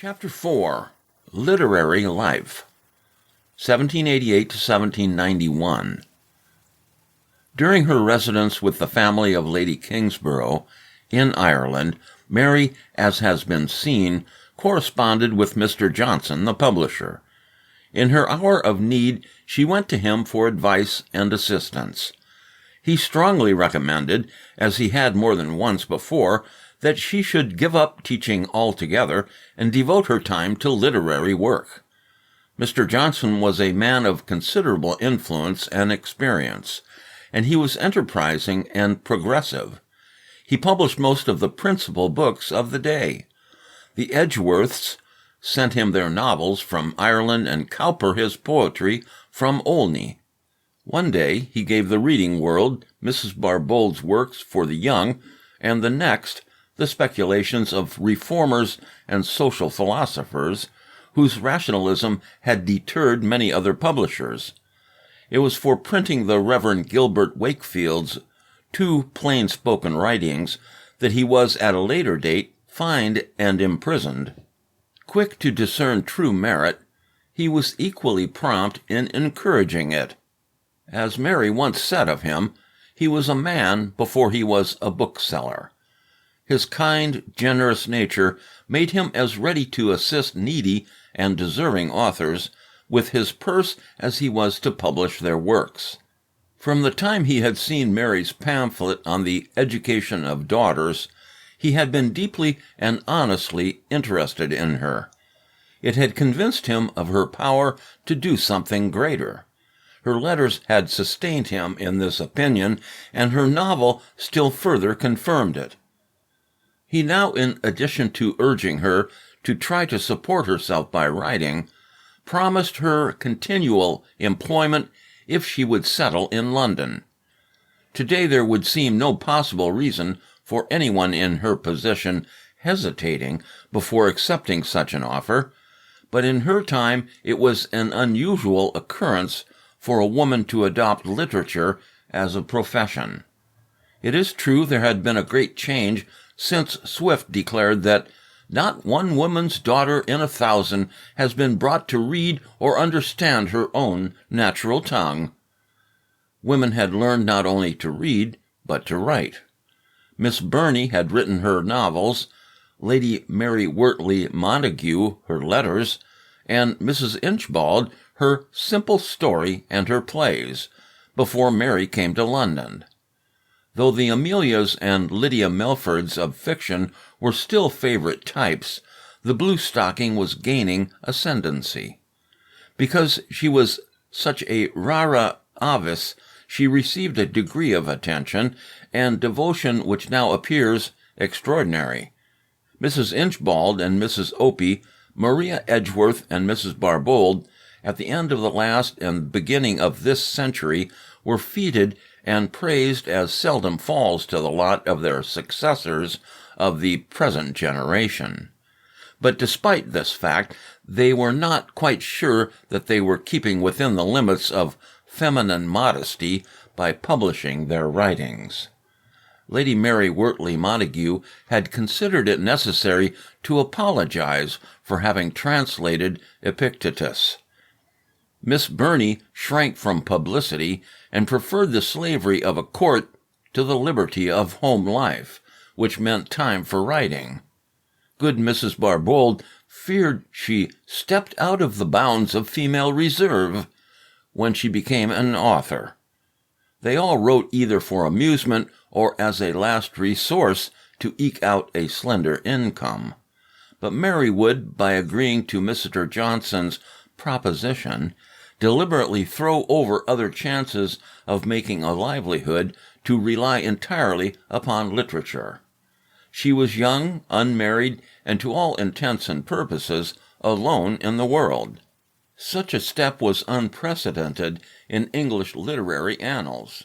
Chapter 4. Literary Life, 1788 to 1791. During her residence with the family of Lady Kingsborough in Ireland, Mary, as has been seen, corresponded with Mr. Johnson, the publisher. In her hour of need, she went to him for advice and assistance. He strongly recommended, as he had more than once before, that she should give up teaching altogether and devote her time to literary work. Mr. Johnson was a man of considerable influence and experience, and he was enterprising and progressive. He published most of the principal books of the day. The Edgeworths sent him their novels from Ireland and Cowper his poetry from Olney. One day he gave the reading world Mrs. Barbault's works for the young, and the next the speculations of reformers and social philosophers, whose rationalism had deterred many other publishers. It was for printing the Reverend Gilbert Wakefield's two plain-spoken writings that he was at a later date fined and imprisoned. Quick to discern true merit, he was equally prompt in encouraging it. As Mary once said of him, he was a man before he was a bookseller. His kind, generous nature made him as ready to assist needy and deserving authors with his purse as he was to publish their works. From the time he had seen Mary's pamphlet on the education of daughters, he had been deeply and honestly interested in her. It had convinced him of her power to do something greater. Her letters had sustained him in this opinion, and her novel still further confirmed it. He now, in addition to urging her to try to support herself by writing, promised her continual employment if she would settle in London. Today there would seem no possible reason for anyone in her position hesitating before accepting such an offer, but in her time it was an unusual occurrence for a woman to adopt literature as a profession. It is true there had been a great change since Swift declared that not one woman's daughter in 1,000 has been brought to read or understand her own natural tongue. Women had learned not only to read, but to write. Miss Burney had written her novels, Lady Mary Wortley Montague her letters, and Mrs. Inchbald her simple story and her plays, before Mary came to London. Though the Amelias and Lydia Melfords of fiction were still favorite types, the Bluestocking was gaining ascendancy. Because she was such a rara avis, she received a degree of attention and devotion which now appears extraordinary. Mrs. Inchbald and Mrs. Opie, Maria Edgeworth and Mrs. Barbauld, at the end of the last and beginning of this century, were feted and praised as seldom falls to the lot of their successors of the present generation. But despite this fact, they were not quite sure that they were keeping within the limits of feminine modesty by publishing their writings. Lady Mary Wortley Montague had considered it necessary to apologize for having translated Epictetus. Miss Burney shrank from publicity and preferred the slavery of a court to the liberty of home life, which meant time for writing. Good Mrs. Barbauld feared she stepped out of the bounds of female reserve when she became an author. They all wrote either for amusement or as a last resource to eke out a slender income. But Mary would, by agreeing to Mr. Johnson's proposition, deliberately throw over other chances of making a livelihood to rely entirely upon literature. She was young, unmarried, and to all intents and purposes alone in the world. Such a step was unprecedented in English literary annals.